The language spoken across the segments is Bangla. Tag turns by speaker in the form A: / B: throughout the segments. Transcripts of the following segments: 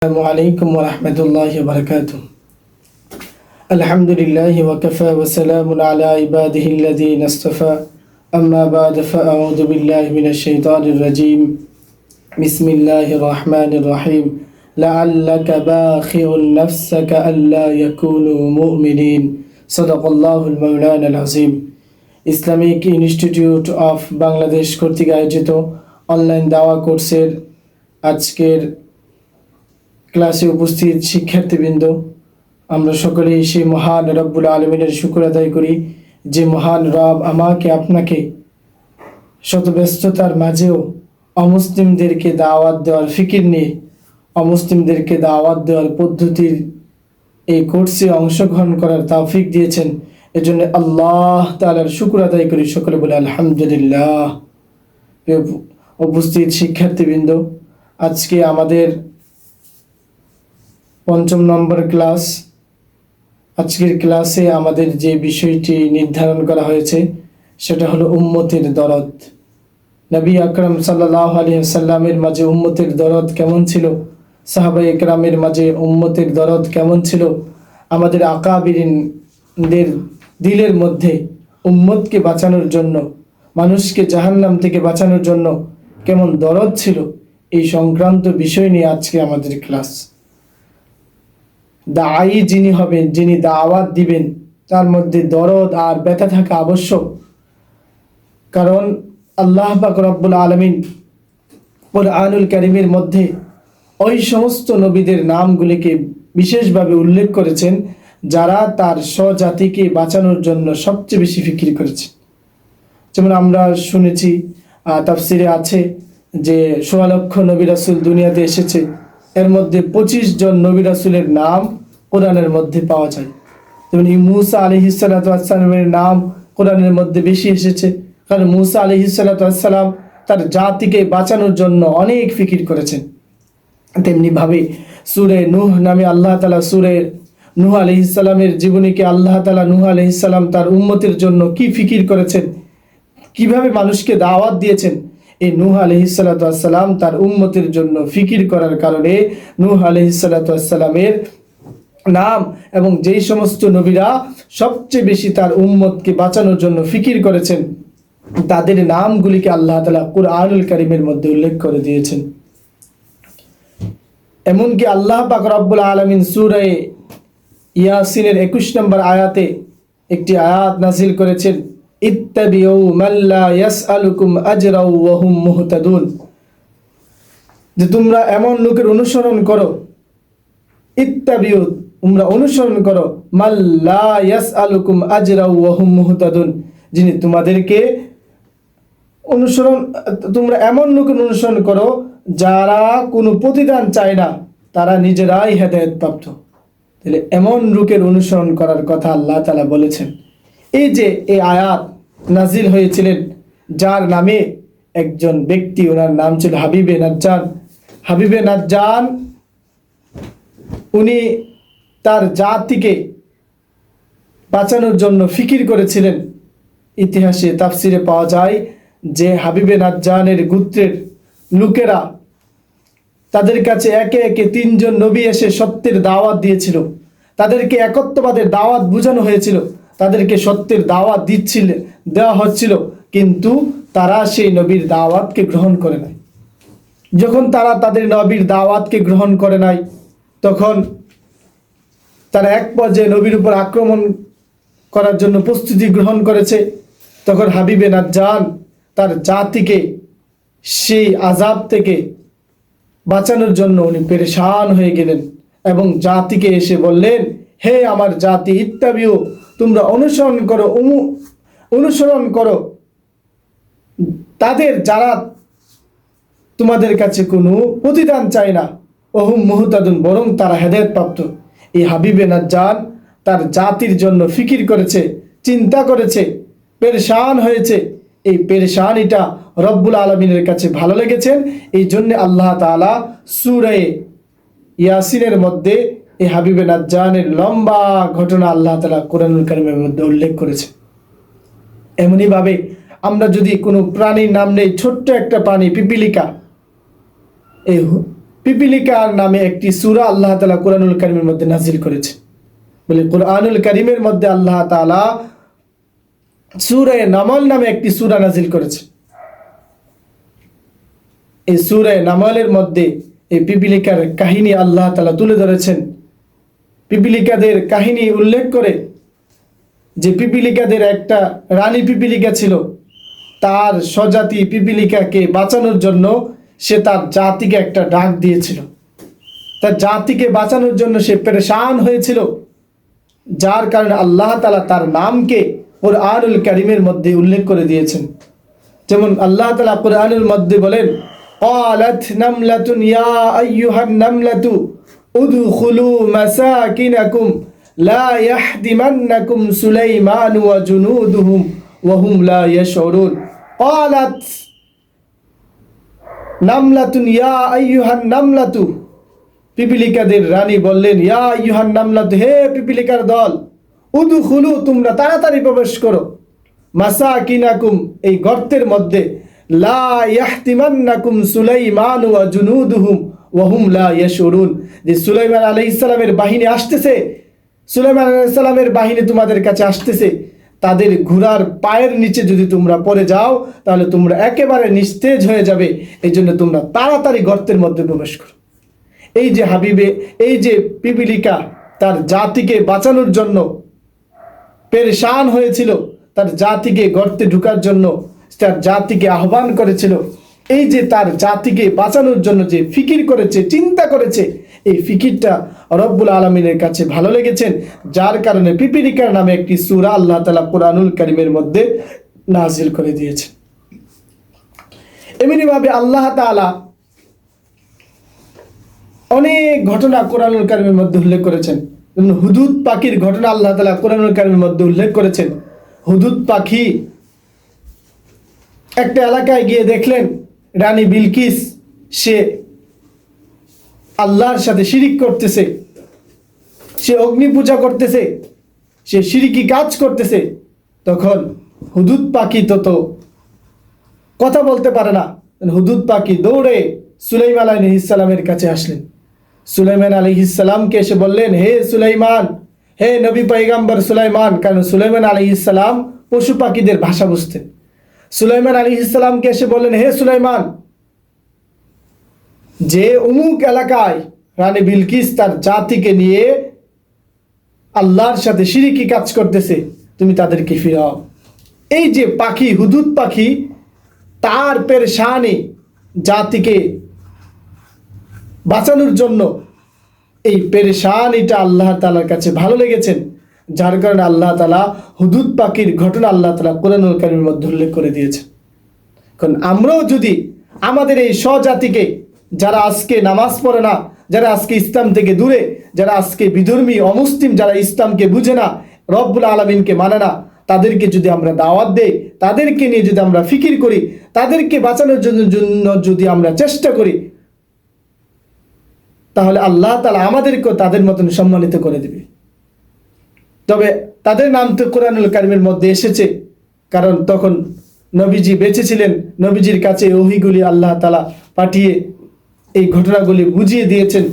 A: السلام عليكم ورحمة الله وبركاته. الحمد لله وكفى وسلام على عباده الذين اصطفى. أما بعد فأعوذ بالله من الشيطان الرجيم. بسم الله الرحمن الرحيم. لعلك باخع نفسك ألا يكونوا مؤمنين. صدق الله المولانا العظيم. ইসলামিক ইনস্টিটিউট অফ বাংলাদেশ কর্তৃক আয়োজিত অনলাইন দাওয়া কোর্সের আজকের ক্লাসে উপস্থিত শিক্ষার্থীবৃন্দ, আমরা সকলেই সেই মহান রব্বুল আলমিনের শুকর আদায় করি যে মহান রব আমাকে আপনাকে শত ব্যস্ততার মাঝেও অমুসলিমদেরকে দাওয়াত দেওয়ার ফিকির নিয়ে অমুসলিমদেরকে দাওয়াত দেওয়ার পদ্ধতির এই কোর্সে অংশগ্রহণ করার তৌফিক দিয়েছেন। এজন্য আল্লাহ তাআলার শুকর আদায় করি, সকলে বলে আলহামদুলিল্লাহ। উপস্থিত শিক্ষার্থীবৃন্দ, আজকে আমাদের ৫ম নম্বর ক্লাস। আজকের ক্লাসে আমাদের যে বিষয়টি নির্ধারণ করা হয়েছে সেটা হলো উম্মতের দরদ। নবী আকরাম সাল্লাল্লাহু আলাইহি ওয়াসাল্লামের মাঝে উম্মতের দরদ কেমন ছিল, সাহাবায়ে কেরামের মাঝে উম্মতের দরদ কেমন ছিল, আমাদের আকাবিরিনদের দিলের মধ্যে উম্মতকে বাঁচানোর জন্য, মানুষকে জাহান্নাম থেকে বাঁচানোর জন্য কেমন দরদ ছিল, এই সংক্রান্ত বিষয় নিয়ে আজকে আমাদের ক্লাস। দায়ী যিনি হবেন, যিনি দাওয়াত দিবেন, তার মধ্যে দরদ আর ব্যথা থাকা আবশ্যক। কারণ আল্লাহ পাক রব্বুল আলামিন কুরআনুল কারীমের মধ্যে ওই সমস্ত নবীদের নামগুলিকে বিশেষভাবে উল্লেখ করেছেন যারা তার স্বজাতিকে বাঁচানোর জন্য সবচেয়ে বেশি ফিকির করেছে। যেমন আমরা শুনেছি, তাফসিরে আছে যে ১৬ লক্ষ নবী রাসূল দুনিয়াতে এসেছে, এর মধ্যে ২৫ জন নবী রাসূলের নাম কোরআনের মধ্যে পাওয়া যায়। যেমন মূসা আলাইহিস সালাতু ওয়াস সালামের নাম কোরআনের মধ্যে বেশি এসেছে, কারণ মূসা আলাইহিস সালাতু ওয়াস সালাম তার জাতিকে বাঁচানোর জন্য অনেক ফিকির করেছেন। তেমনি ভাবে সূরা নূহ নামে আল্লাহ তাআলা সূরা নূহ আলাইহিস সালামের জীবনীকে আল্লাহ তাআলা নূহ আলাইহিস সালাম তার উম্মতের জন্য কি ফিকির করেছেন, কিভাবে মানুষকে দাওয়াত দিয়েছেন, এই নূহ আলাইহিস সালাতু ওয়াস সালাম তার উম্মতের জন্য ফিকির করার কারণে নূহ আলাইহিস সালাতু ওয়াস সালামের নাম এবং যেই সমস্ত নবীরা সবচেয়ে বেশি তার উম্মতকে বাঁচানোর জন্য ফিকির করেছেন তাদের নামগুলিকে আল্লাহ তাআলা কুরআনুল কারীমের মধ্যে উল্লেখ করে দিয়েছেন। এমনকি আল্লাহ পাক রব্বুল আলামিন সূরা ইয়াসিনের ২১ নম্বর আয়াতে একটি আয়াত নাযিল করেছেন, ইত্তাবিউ মাল্লা ইয়াসআলুকুম আজরা ওয়া হুম মুহতাদুন, যে তোমরা এমন লোকের অনুসরণ করো, ইত্তাবিউ তোমরা অনুসরণ করো, মাল্লা ইয়াসআলুকুম আজরা ওয়া হুম মুহতাদুন, যিনি তোমাদেরকে অনুসরণ, তোমরা এমন লোকের অনুসরণ করো যারা কোনো প্রতিদান চায় না, তারা নিজেরাই হেদায়েত প্রাপ্ত। তাহলে এমন লোকের অনুসরণ করার কথা আল্লাহ তাআলা বলেছেন। এই যে এই আয়াত নাজিল হয়েছিলেন যার নামে একজন ব্যক্তি, ওনার নাম ছিল হাবিবে নাজ্জান। হাবিবে নাজ্জান উনি তার জাতিকে বাঁচানোর জন্য ফিকির করেছিলেন। ইতিহাসে তাফসিরে পাওয়া যায় যে হাবিবে নাজ্জানের গোত্রের লোকেরা, তাদের কাছে একে একে ৩ জন নবী এসে সত্যের দাওয়াত দিয়েছিল, তাদেরকে একত্ববাদের দাওয়াত বোঝানো হয়েছিল, তাদেরকে সত্যের দাওয়াত দেওয়া হচ্ছিল, কিন্তু তারা সেই নবীর দাওয়াতকে গ্রহণ করে নাই। যখন তারা তাদের নবীর দাওয়াতকে গ্রহণ করে নাই, তখন তারা এক পর্যায়ে নবীর উপর আক্রমণ করার জন্য প্রস্তুতি গ্রহণ করেছে। তখন হাবিবে নাজ্জান তার জাতিকে সেই আযাব থেকে বাঁচানোর জন্য উনি পেরেশান হয়ে গেলেন এবং জাতিকে এসে বললেন, হে আমার জাতি, ইত্তাবিউ তোমরা অনুসরণ করো তাদের যারা তোমাদের কাছে কোনো প্রতিদান চায় না, ওহুম মুহতাদুন, বরং তারা হেদায়েত প্রাপ্ত। এই হাবিবে নাজ্জান তার জাতির জন্য ফিকির করেছে, চিন্তা করেছে, পেরেশান হয়েছে। এই পেরেশানিটা রব্বুল আলামিনের কাছে ভালো লেগেছেন, এই জন্য আল্লাহ তাআলা সূরা ইয়াসিনের মধ্যে এই হাবিবে নাজ্জানের লম্বা ঘটনা আল্লাহ তাআলা কুরআনুল কারীমের মধ্যে উল্লেখ করেছে। এমনি ভাবে আমরা যদি কোনো প্রাণীর নাম নেই, ছোট্ট একটা প্রাণী পিপিলিকা, এই পিপিলিকার নামে একটি সূরা আল্লাহ তাআলা কোরআনুল কারীমের মধ্যে নাজিল করেছে। বলে কোরআনুল কারীমের মধ্যে আল্লাহ তাআলা সূরা নামল নামে একটি সূরা নাজিল করেছে। এই সূরা নামলের মধ্যে এই পিপিলিকার কাহিনী আল্লাহ তাআলা তুলে ধরেছেন। পিপিলিকাদের কাহিনী উল্লেখ করে যে পিপিলিকাদের একটা রানী পিপিলিকা ছিল, তার স্বজাতি পিপিলিকাকে বাঁচানোর জন্য সে তার জাতিকে একটা ডাক দিয়েছিল। তার জাতিকে বাঁচানোর জন্য সে পেরেশান হয়েছিল, যার কারণে আল্লাহ তাআলা তার নামকে কোরআনুল কারীমের মধ্যে উল্লেখ করে দিয়েছেন। যেমন আল্লাহ তাআলা কোরআনুল মধ্যে বলেন, قالت نملة يا أيها النملة ادخلوا مساكنكم لا يحطمنكم سليمان وجنودهم وهم لا يشعرون قالت نملة يا أيها النملة পিপিলিকাদের রানী বললেন, ইয়া আইয়ুহান নামলাতু, হে পিপিলিকার দল, উদখুলু, তোমরা তাড়াতাড়ি প্রবেশ করো, মাসাকিনাকুম, এই গর্তের মধ্যে, লা ইয়াহতিমান্নাকুম সুলাইমান ওয়া জুনুদুহুম ওয়া হুম লা ইয়াশউরুন, যে সুলাইমান আলাইহিস সালামের বাহিনী আসতেছে, সুলাইমান আলাইহিস সালামের বাহিনী তোমাদের কাছে আসতেছে, তাদের ঘোড়ার পায়ের নিচে যদি তোমরা পড়ে যাও তাহলে তোমরা একেবারে নিস্তেজ হয়ে যাবে। এই জন্য তোমরা তাড়াতাড়ি গর্তের মধ্যে প্রবেশ করো। এই যে হাবিবে, এই যে পিপিলিকা তার জাতিকে বাঁচানোর জন্য পেরেশান হয়েছিল, তার জাতিকে গর্তে ঢুকার জন্য তার জাতিকে আহ্বান করেছিল, এই যে তার জাতিকে বাঁচানোর জন্য যে ফিকির করেছে, চিন্তা করেছে, এই ফিকিরটা রব্বুল আলামিনের কাছে ভালো লেগেছেন, যার কারণে পিপিলিকার নামে একটি সূরা আল্লাহ তাআলা কোরআনুল কারীমের মধ্যে নাজিল করে দিয়েছেন। এমনিভাবে আল্লাহ তাআলা অনেক ঘটনা কোরআনুল কারীমের মধ্যে উল্লেখ করেছেন। যেমন হুদুদ পাখির ঘটনা আল্লাহ তাআলা কোরআনুল কারীমের মধ্যে উল্লেখ করেছেন। হুদুদ পাখি একটা এলাকায় গিয়ে দেখলেন রানী বিলকিস সে আল্লাহর সাথে শিরিক করতেছে, সে অগ্নি পূজা করতেছে, সে শিরিকি কাজ করতেছে। তখন হুদুদ পাখি তো কথা বলতে পারে না, হুদুদ পাখি দৌড়ে সুলাইমান আলাইহিস সালামের কাছে আসলেন। সুলাইমান আলাইহিস সালামকে এসে বললেন, হে সুলাইমান, হে নবী পয়গম্বর সুলাইমান, কারণ সুলাইমান আলাইহিস সালাম পশু পাখিদের ভাষা বুঝতেন। সুলাইমান আলাইহিস সালামকে এসে বললেন, হে সুলাইমান, যে অমুক এলাকায় রানী বিলকিস তার জাতিকে নিয়ে আল্লাহর সাথে শিরকি কাজ করতেছে, তুমি তাদেরকে ফিরাও। এই যে পাখি, হুদুদ পাখি, তার পেরেশানি জাতিকে বাঁচানোর জন্য এই পেরেশানিটা আল্লাহ তাআলার কাছে ভালো লেগেছেন, যার কারণে আল্লাহ তাআলা হুদুদ পাখির ঘটনা আল্লাহ তাআলা কোরআনুল কারীমের মধ্যে উল্লেখ করে দিয়েছেন। কারণ আমরাও যদি আমাদের এই স্বজাতিকে, যারা আজকে নামাজ পড়ে না, যারা আজকে ইসলাম থেকে দূরে, যারা আজকে বিধর্মী অমুসলিম, যারা ইসলামকে বুঝে না, রব্বুল আলামিনকে মানে না, তাদেরকে যদি আমরা দাওয়াত দেই, তাদেরকে নিয়ে যদি আমরা ফিকির করি, তাদেরকে বাঁচানোর জন্য যদি আমরা চেষ্টা করি, তাহলে আল্লাহ তাআলা আমাদেরকেও তাদের মতন সম্মানিত করে দেবে। তবে তাদের নাম তো কোরআনুল কারীমের মধ্যে এসেছে, কারণ তখন নবীজি বেঁচে ছিলেন, নবীজির কাছে ওহীগুলি আল্লাহ তাআলা পাঠিয়ে এই ঘটনাগুলি বুঝিয়ে দিয়েছেন।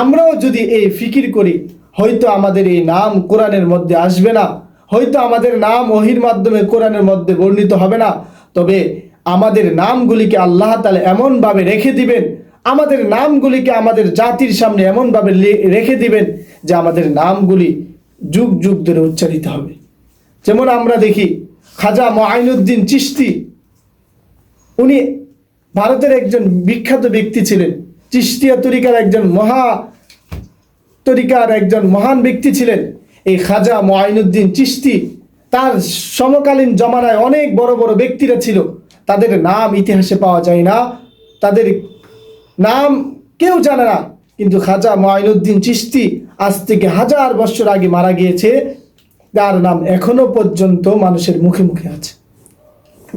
A: আমরাও যদি এই ফিকির করি, হয়তো আমাদের এই নাম কোরআনের মধ্যে আসবে না, হয়তো আমাদের নাম ওহীর মাধ্যমে কোরআনের মধ্যে বর্ণিত হবে না, তবে আমাদের নামগুলিকে আল্লাহ তাআলা এমনভাবে রেখে দিবেন, আমাদের নামগুলিকে আমাদের জাতির সামনে এমনভাবে রেখে দিবেন যে আমাদের নামগুলি যুগ যুগ ধরে উচ্চারিত হবে। যেমন আমরা দেখি খাজা মুঈনুদ্দিন চিশতি, উনি ভারতের একজন বিখ্যাত ব্যক্তি ছিলেন, চিশতিয়া তরিকার একজন মহান ব্যক্তি ছিলেন। এই খাজা মুঈনুদ্দিন চিশতি, তার সমকালীন জমানায় অনেক বড় বড় ব্যক্তিরা ছিল, তাদের নাম ইতিহাসে পাওয়া যায় না, তাদের নাম কেউ জানে না, কিন্তু খাজা মুঈনুদ্দিন চিশতি আজ থেকে 1000 বছর আগে মারা গিয়েছে, তার নাম এখনো পর্যন্ত মানুষের মুখে মুখে আছে।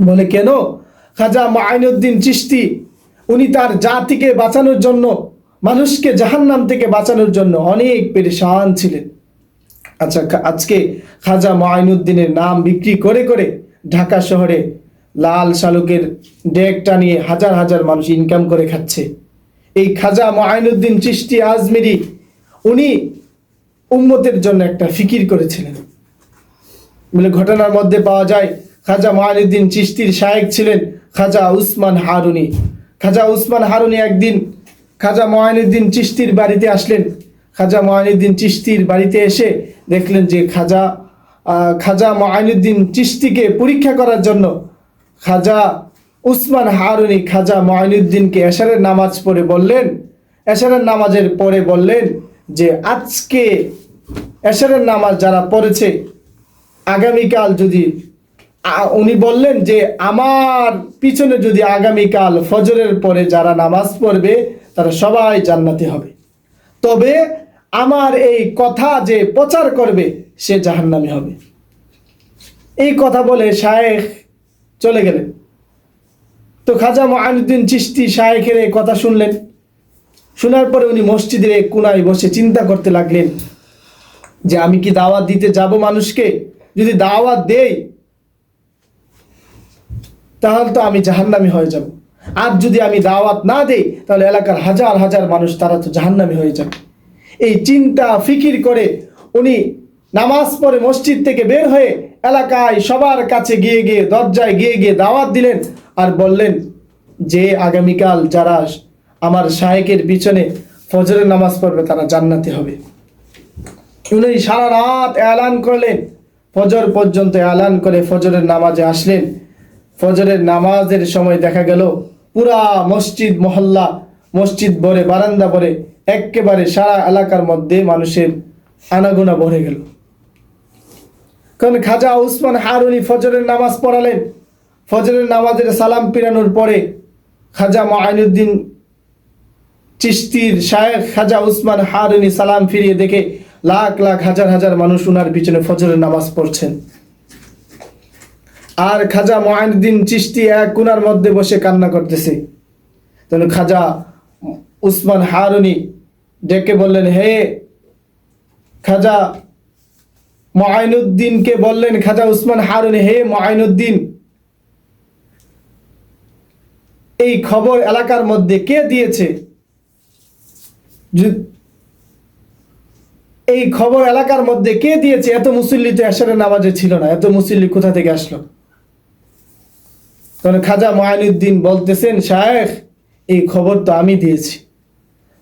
A: বলে কেন? খাজা মুঈনুদ্দিন চিশতি উনি তার জাতিকে বাঁচানোর জন্য, মানুষকে জাহান্নাম থেকে বাঁচানোর জন্য অনেক পেরেশান ছিলেন। আচ্ছা, আজকে খাজা মুঈনুদ্দিনের নাম বিক্রি করে করে ঢাকা শহরে লাল শালুকের ডেক টানিয়ে হাজার হাজার মানুষ ইনকাম করে খাচ্ছে। এই খাজা মুঈনুদ্দিন চিশতি আজমিরি উনি উম্মতের জন্য একটা ফিকির করেছিলেন বলে ঘটনার মধ্যে পাওয়া যায়। খাজা মুঈনুদ্দিন চিশতির শায়েখ ছিলেন খাজা উসমান হারুনি। খাজা উসমান হারুনি একদিন খাজা মুঈনুদ্দিন চিশতির বাড়িতে আসলেন। খাজা মুঈনুদ্দিন চিশতির বাড়িতে এসে দেখলেন যে খাজা মুঈনুদ্দিন চিশতিকে পরীক্ষা করার জন্য খাজা উসমান হারুনি খাজা মুঈনুদ্দিনকে এশারের নামাজ পড়ে বললেন, এশারের নামাজের পরে বললেন যে আজকে এশারের নামাজ যারা পড়েছে আগামীকাল যদি উনি বললেন যে আমার পিছনে যদি আগামীকাল ফজরের পরে যারা নামাজ পড়বে তারা সবাই জান্নাতি হবে, তবে আমার এই কথা যে প্রচার করবে সে জাহান্নামী হবে। এই কথা বলে শায়েখ চলে গেলেন। তো খাজা মুঈনুদ্দিন চিশতি শায়েখের এই কথা শুনলেন। শোনার পরে উনি মসজিদের এক কোনায় বসে চিন্তা করতে লাগলেন যে আমি কি দাওয়াত দিতে যাব মানুষকে? যদি দাওয়াত দেই তাহলে তো আমি জাহান্নামী হয়ে যাব, আর যদি আমি দাওয়াত না দেই তাহলে এলাকার হাজার হাজার মানুষ তারা তো জাহান্নামী হয়ে যাবে। এই চিন্তা ফিকির করে উনি নামাজ পড়ে মসজিদ থেকে বের হয়ে এলাকায় সবার কাছে গিয়ে দরজায় গিয়ে দাওয়াত দিলেন আর বললেন যে আগামীকাল যারা আমার শায়েখের পিছনে ফজরের নামাজ পড়বে তারা জান্নাতি হবে। উনি সারা রাত এলান করলেন, ফজর পর্যন্ত এলান করে ফজরের নামাজে আসলেন। ফজরের নামাজের সময় দেখা গেল পুরা মসজিদ মহল্লা, মসজিদ ভরে, বারান্দা ভরে, একেবারে সারা এলাকার মধ্যে মানুষের আনাগোনা ভরে গেল। কারণ খাজা উসমান হারুনি ফজরের নামাজ পড়ালেন। ফজরের নামাজের সালাম ফিরানোর পরে খাজা মুঈনুদ্দিন চিশতির শায়েখ খাজা উসমান হারুনি সালাম ফিরিয়ে দেখে লাখ লাখ হাজার হাজার মানুষ উনার পিছনে ফজরের নামাজ পড়ছেন। আর খাজা মুঈনুদ্দিন চিশতি এক কোণার মধ্যে বসে কান্না করতেছে। তখন খাজা উসমান হারুনি ডেকে বললেন, হে খাজা মুঈনুদ্দিনকে বললেন, খাজা উসমান হারুনি, হে মুঈনুদ্দিন, এই খবর এলাকার মধ্যে কে দিয়েছে? এই খবর এলাকার মধ্যে কে দিয়েছে? এত মুসল্লি তো এশারের নামাজে ছিল না, এত মুসল্লি কোথা থেকে আসলো? তখন খাজা মুঈনুদ্দিন বলতেছেন, শায়েখ এই খবর তো আমি দিয়েছি।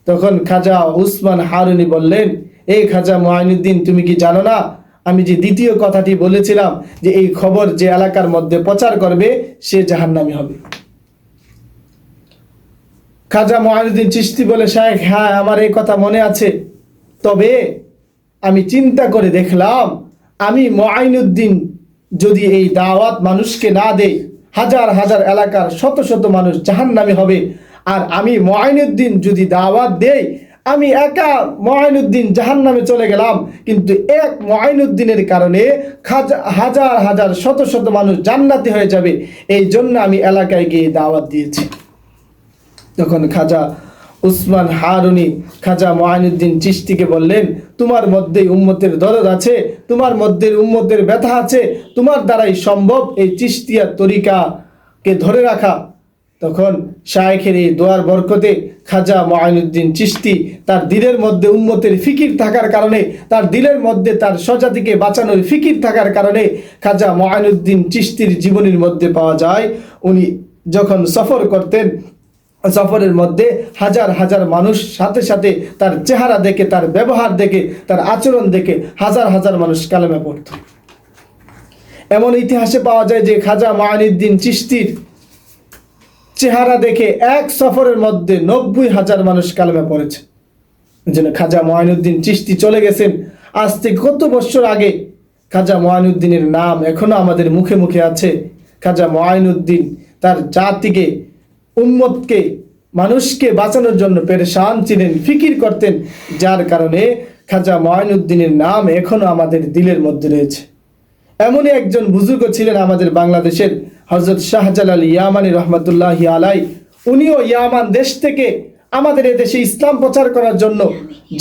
A: তখন খাজা উসমান হারুনি বললেন, এই খাজা মুঈনুদ্দিন, তুমি কি জানো না আমি যে দ্বিতীয় কথাটি বলেছিলাম যে এই খবর যে এলাকার মধ্যে প্রচার করবে সে জাহান্নামী হবে? খাজা মুঈনুদ্দিন চিশতি বলে, শায়েখ হ্যাঁ আমার এই কথা মনে আছে, তবে আমি চিন্তা করে দেখলাম আমি মুঈনুদ্দিন যদি এই দাওয়াত মানুষকে না দেই হাজার হাজার এলাকার শত শত মানুষ জাহান্নামী হবে, আর আমি মুঈনুদ্দিন যদি দাওয়াত দেই আমি একা মুঈনুদ্দিন জাহান্নামে চলে গেলাম, কিন্তু এক মুঈনুদ্দিনের কারণে হাজার হাজার শত শত মানুষ জান্নাতি হয়ে যাবে, এই জন্য আমি এলাকায় গিয়ে দাওয়াত দিয়েছি। তখন খাজা উসমান হারুনি খাজা মুঈনুদ্দিন চিশতিকে বললেন, তোমার মধ্যে উম্মতের দরদ আছে, তোমার মধ্যে উম্মতের ব্যথা আছে, তোমার দ্বারাই সম্ভব এই চিশতিয়া তরিকাকে ধরে রাখা। তখন শায়েখের এই দোয়ার বরকতে খাজা মুঈনুদ্দিন চিশতি তার দিলের মধ্যে উম্মতের ফিকির থাকার কারণে, তার দিলের মধ্যে তার স্বজাতিকে বাঁচানোর ফিকির থাকার কারণে খাজা মুঈনুদ্দিন চিশতির জীবনীর মধ্যে পাওয়া যায় উনি যখন সফর করতেন, সফরের মধ্যে হাজার হাজার মানুষ সাথে সাথে তার চেহারা দেখে, তার ব্যবহার দেখে, তার আচরণ দেখে হাজার হাজার মানুষ কালেমা পড়ত। এমন ইতিহাসে পাওয়া যায় যে খাজা মুঈনুদ্দিন চিশতির চেহারা দেখে এক সফরের মধ্যে 90,000 মানুষ কালেমা পড়েছে। যেন খাজা মুঈনুদ্দিন চিশতি চলে গেছেন আজ থেকে কত বছর আগে, খাজা মুঈনুদ্দিনের নাম এখনো আমাদের মুখে মুখে আছে। খাজা মুঈনুদ্দিন তার জাতিকে, উম্মতকে, মানুষকে বাঁচানোর জন্য পেরেশান ছিলেন, ফিকির করতেন, যার কারণে খাজা মুঈনুদ্দিনের নাম এখনো আমাদের দিলের মধ্যে রয়েছে। এমনই একজন বুজুর্গ ছিলেন আমাদের বাংলাদেশের হযরত শাহজালাল ইয়ামানী রহমতুল্লাহি আলাই। উনিও ইয়ামান দেশ থেকে আমাদের এদেশে ইসলাম প্রচার করার জন্য,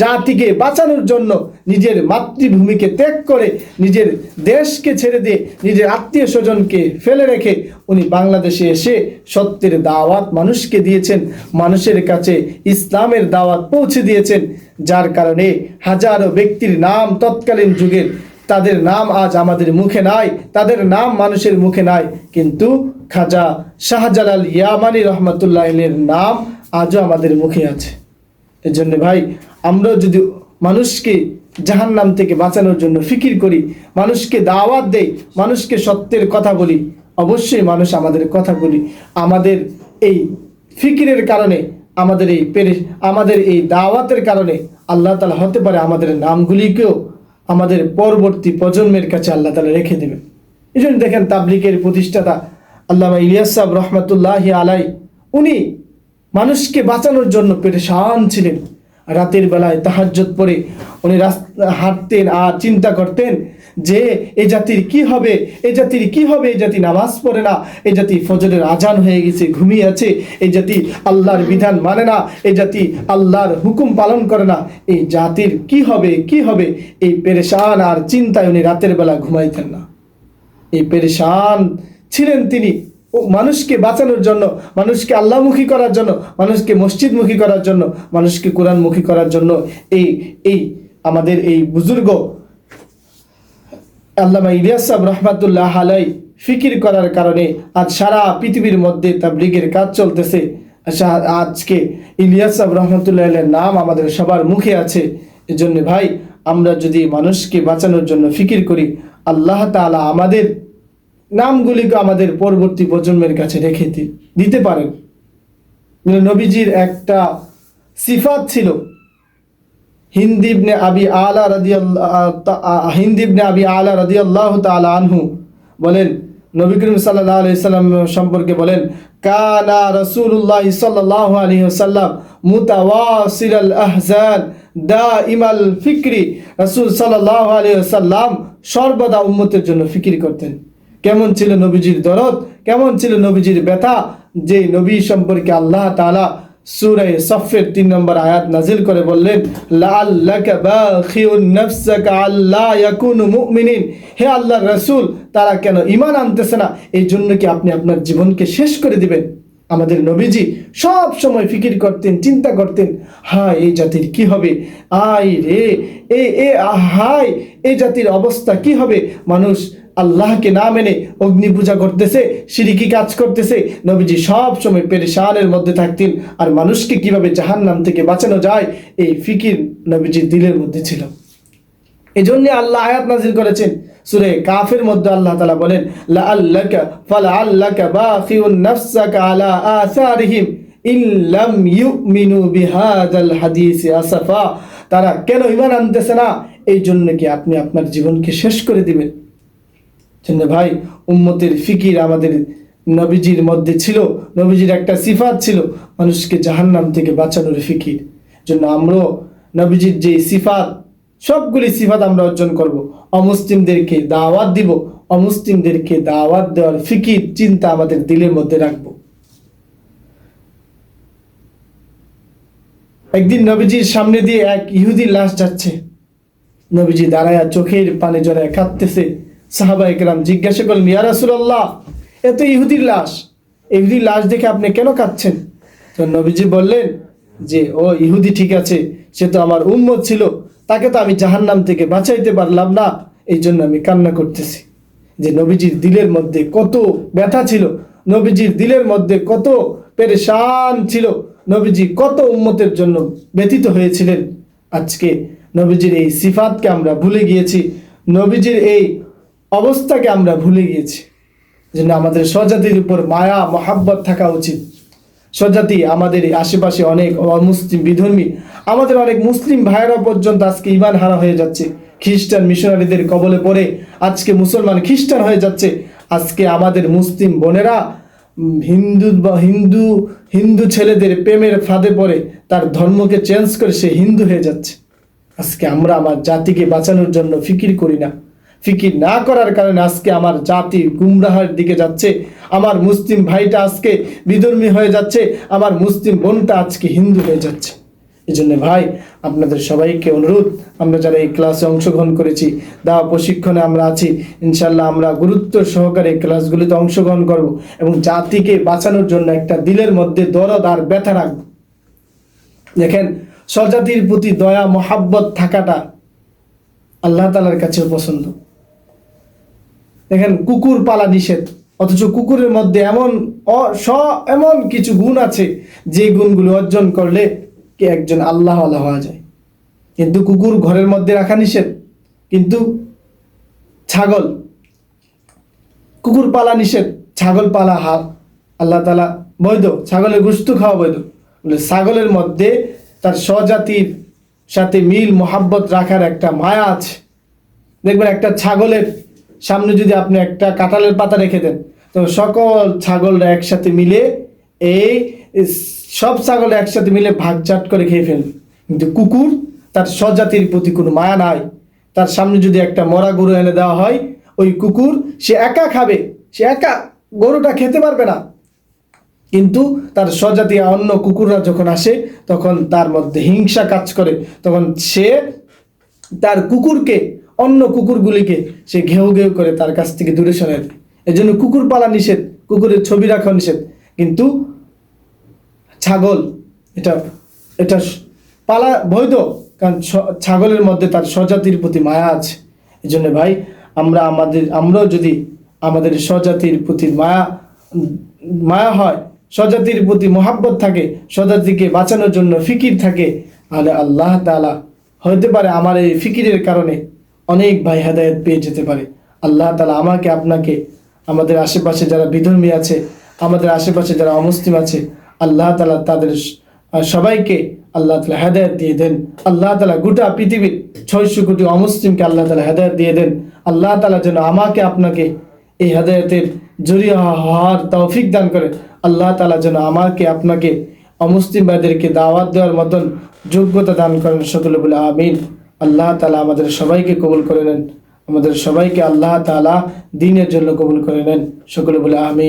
A: জাতিকে বাঁচানোর জন্য নিজের মাতৃভূমিকে ত্যাগ করে, নিজের দেশকে ছেড়ে দিয়ে, নিজের আত্মীয় স্বজনকে ফেলে রেখে উনি বাংলাদেশে এসে সত্যের দাওয়াত মানুষকে দিয়েছেন, মানুষের কাছে ইসলামের দাওয়াত পৌঁছে দিয়েছেন, যার কারণে হাজারো ব্যক্তির নাম তৎকালীন যুগের, তাদের নাম আজ আমাদের মুখে নাই, তাদের নাম মানুষের মুখে নাই, কিন্তু খাজা শাহজালাল ইয়ামানি রহমতুল্লাহের নাম আজও আমাদের মুখে আছে। এজন্য ভাই, আমরাও যদি মানুষকে জাহান্নাম থেকে বাঁচানোর জন্য ফিকির করি, মানুষকে দাওয়াত দেই, মানুষকে সত্যের কথা বলি, অবশ্যই মানুষ আমাদের কথা বলি। আমাদের এই ফিকিরের কারণে, আমাদের এই দাওয়াতের কারণে আল্লাহ তাআলা হতে পারে আমাদের নামগুলিকেও আমাদের পরবর্তী প্রজন্মের কাছে আল্লাহ তাআলা রেখে দেবেন। এই জন্য দেখেন, তাবলিগের প্রতিষ্ঠাতা আল্লামা ইলিয়াস সাহেব রহমতুল্লাহি আলাই, উনি মানুষকে বাঁচানোর জন্য পেরেশান ছিলেন। রাতের বেলায় তাহাজ্জুদ পড়ে উনি হাঁটতেন আর চিন্তা করতেন যে এই জাতির কি হবে, এই জাতির কি হবে, এই জাতি নামাজ পড়ে না, এই জাতি ফজরের আজান হয়ে গেছে ঘুমিয়ে আছে, এই জাতি আল্লাহর বিধান মানে না, এই জাতি আল্লাহর হুকুম পালন করে না, এই জাতির কি হবে, কি হবে, এই পেরেশান আর চিন্তায় উনি রাতের বেলা ঘুমাইতেন না। এই পেরেশান ছিলেন তিনি মানুষকে বাঁচানোর জন্য, মানুষকে আল্লাহমুখী করার জন্য, মানুষকে মসজিদমুখী করার জন্য, মানুষকে কোরআনমুখী করার জন্য। এই আমাদের এই বুজুর্গ আল্লামা ইলিয়াস সাহেব রহমাতুল্লাহ আলাই ফিকির করার কারণে আজ সারা পৃথিবীর মধ্যে তাবলীগের কাজ চলতেছে। আজকে ইলিয়াস সাহেব রহমাতুল্লাহ আলাইহির নাম আমাদের সবার মুখে আছে। এজন্য ভাই, আমরা যদি মানুষকে বাঁচানোর জন্য ফিকির করি, আল্লাহ তাআলা আমাদের নামগুলিকে আমাদের পরবর্তী প্রজন্মের কাছে রেখে দিতে পারেন। নবীজির একটা সিফাত ছিল, হিন্দ ইবনে আবি আলা রাদিয়াল্লাহু তাআলা আনহু বলেন, নবী করিম সাল্লাল্লাহু আলাইহি সাল্লাম সম্পর্কে বলেন, কানা রাসূলুল্লাহ সাল্লাল্লাহু আলাইহি ওয়াসাল্লাম মুতাওয়াসিলাল আহজান দাইমাল ফিকরি। রাসূল সাল্লাল্লাহু আলাইহি ওয়াসাল্লাম সর্বদা উম্মতের জন্য ফিকির করতেন। কেমন ছিল নবীজির দরদ, কেমন ছিল নবীজির ব্যথা, যে নবী সম্পর্কে আল্লাহ তাআলা সূরা সফের 3 নম্বর আয়াত নাজিল করে বললেন, লাআল্লাকা বাখিউন নাফসাকা আল্লা ইয়াকুনু মুমিনিন। হে আল্লাহর রাসূল, তারা কেন ঈমান আনতেছে না, এই জন্য কি আপনি আপনার জীবনকে শেষ করে দিবেন? আমাদের নবীজি সব সময় ফিকির করতেন, চিন্তা করতেন, হায় এই জাতির কি হবে, আয় রে হায় এই জাতির অবস্থা কি হবে। মানুষ আল্লাহকে না মেনে অগ্নি পূজা করতেছে, শিরকি কাজ করতেছে। নবীজি সব সময় পেরেশানের মধ্যে থাকতেন, আর মানুষকে কিভাবে জাহান্নাম থেকে বাঁচানো যায় এই ফিকির নবীজির দিলের মধ্যে ছিল। এজন্য আল্লাহ আয়াত নাযিল করেছেন সূরা কাফের মধ্যে। আল্লাহ তাআলা বলেন, ফালাআল্লাকা বাখিউন নাফসাকা আলা আসারিহিম ইন লাম ইউমিনু বিহাদাল হাদিস আসাফা। তারা কেন ঈমান আনতেছে না, এই জন্য কি আপনি আপনার জীবনকে শেষ করে দিবেন? জন্য ভাই, উম্মতের ফিকির আমাদের নবীজির মধ্যে ছিল। নবীজির একটা সিফাত ছিল, মানুষকে জাহান্নাম থেকে বাঁচানোর ফিকির। জন্য আমরাও নবীজির যে সিফাত, সবগুলি সিফাত আমরা অর্জন করব। অমুসলিমদেরকে দাওয়াত দিব, অমুসলিমদেরকে দাওয়াত দেওয়ার ফিকির চিন্তা আমাদের দিলের মধ্যে রাখব। একদিন নবীজির সামনে দিয়ে এক ইহুদির লাশ যাচ্ছে। নবীজি দাঁড়ায়া চোখের পানি জড়ায় কাঁদতেছে। সাহাবায়ে কেরাম জিজ্ঞাসা করলেন, ইয়া রাসূলুল্লাহ, এত ইহুদির লাশ, ইহুদির লাশ দেখে আপনি কেন কাঁদছেন? তো নবীজি বললেন যে, ও ইহুদি ঠিক আছে, সে তো আমার উম্মত ছিল, তাকে তো আমি জাহান্নাম থেকে বাঁচাইতে পারলাম না, এই জন্য আমি কান্না করতেছি। যে নবীজির দিলের মধ্যে কত ব্যথা ছিল, নবীজির দিলের মধ্যে কত পেরেশান ছিল, নবীজি কত উম্মতের জন্য ব্যথিত হয়েছিলেন। আজকে নবীজির এই সিফাতকে আমরা ভুলে গিয়েছি, নবীজির এই অবস্থাকে আমরা ভুলে গিয়েছি। জন্য আমাদের স্বজাতির উপর মায়া মহাব্বত থাকা উচিত। স্বজাতি, আমাদের আশেপাশে অনেক অমুসলিম বিধর্মী, আমাদের অনেক মুসলিম ভাইয়েরা পর্যন্ত আজকে ঈমান হারা হয়ে যাচ্ছে। খ্রিস্টান মিশনারিদের কবলে পড়ে আজকে মুসলমান খ্রিস্টান হয়ে যাচ্ছে। আজকে আমাদের মুসলিম বোনেরা হিন্দু ছেলেদের প্রেমের ফাঁদে পড়ে তার ধর্মকে চেঞ্জ করে সে হিন্দু হয়ে যাচ্ছে। আজকে আমরা আমার জাতিকে বাঁচানোর জন্য ফিকির করি না, ফিকির না করার কারণে আজকে আমার জাতি গুমরাহের দিকে যাচ্ছে, আমার মুসলিম ভাইটা আজকে বিধর্মী হয়ে যাচ্ছে, আমার মুসলিম বোনটা আজকে হিন্দু হয়ে যাচ্ছে। এই জন্য ভাই আপনাদের সবাইকে অনুরোধ, আমরা যারা এই ক্লাসে অংশগ্রহণ করেছি, দাওয়া প্রশিক্ষণে আমরা আছি, ইনশাল্লাহ আমরা গুরুত্ব সহকারে এই ক্লাসগুলিতে অংশগ্রহণ করব এবং জাতিকে বাঁচানোর জন্য একটা দিলের মধ্যে দরদ আর ব্যথা রাখব। দেখেন, স্বজাতির প্রতি দয়া মহাব্বত থাকাটা আল্লাহ তাআলার কাছেও পছন্দ। দেখেন, কুকুর পালা নিষেধ, অথচ কুকুরের মধ্যে এমন কিছু গুণ আছে যে গুণগুলো অর্জন করলে কি একজন আল্লাহওয়ালা হওয়া যায়। কিন্তু কুকুর ঘরের মধ্যে রাখা নিষেধ, কিন্তু কুকুর পালা নিষেধ, ছাগল পালা আল্লাহ তাআলা বৈধ, ছাগলের গোশত খাওয়া বৈধ। বলে ছাগলের মধ্যে তার স্বজাতির সাথে মিল মোহাব্বত রাখার একটা মায়া আছে। দেখবেন, একটা ছাগলের সামনে যদি আপনি একটা কাঁঠালের পাতা রেখে দেন, তো সকল ছাগলরা একসাথে মিলে সব ছাগল একসাথে মিলে ভাগচাট করে খেয়ে ফেলবে। কিন্তু কুকুর, তার স্বজাতির প্রতি কোনো মায়া নাই। তার সামনে যদি একটা মরা গরু এনে দেওয়া হয়, ওই কুকুর সে একা খাবে, সে একা গরুটা খেতে পারবে না। কিন্তু তার স্বজাতি অন্য কুকুররা যখন আসে, তখন তার মধ্যে হিংসা কাজ করে, তখন সে তার কুকুরকে, অন্য কুকুরগুলিকে সে ঘেউ ঘেউ করে তার কাছ থেকে দূরে সরায় দেয়। এই জন্য কুকুর পালা নিষেধ, কুকুরের ছবি রাখা নিষেধ। কিন্তু ছাগল এটা পালা বৈধ, কারণ ছাগলের মধ্যে তার স্বজাতির প্রতি মায়া আছে। এই জন্য ভাই আমরাও যদি আমাদের স্বজাতির প্রতি মায়া হয়, স্বজাতির প্রতি মহাব্বত থাকে, স্বজাতিকে বাঁচানোর জন্য ফিকির থাকে, তাহলে আল্লাহ তাআলা হতে পারে আমার এই ফিকিরের কারণে অনেক ভাই হেদায়েত পেয়ে যেতে পারে। আল্লাহ তাআলা আমাকে, আপনাকে, আমাদের আশেপাশে যারা বিধর্মী আছে, আমাদের আশেপাশে যারা অমুসলিম আছে, আল্লাহ তাআলা তাদের সবাইকে আল্লাহ তাআলা হেদায়েত দিয়ে দেন। আল্লাহ তাআলা গোটা পৃথিবীর 600 কোটি অমুসলিমকে আল্লাহ তাআলা হেদায়েত দিয়ে দেন। আল্লাহ তাআলা যেন আমাকে, আপনাকে এই হেদায়েতের জরিয়া হওয়ার তৌফিক দান করেন। আল্লাহ তাআলা যেন আমাকে, আপনাকে অমুসলিম ভাইদেরকে দাওয়াত দেওয়ার মতন যোগ্যতা দান করেন। সকলে বলে আমিন। আল্লাহ তাআলা আমাদের সবাইকে কবুল করে নেন, আমাদের সবাইকে আল্লাহ তাআলা দ্বীনের জন্য কবুল করে নেন। সকলে বলে আমিন।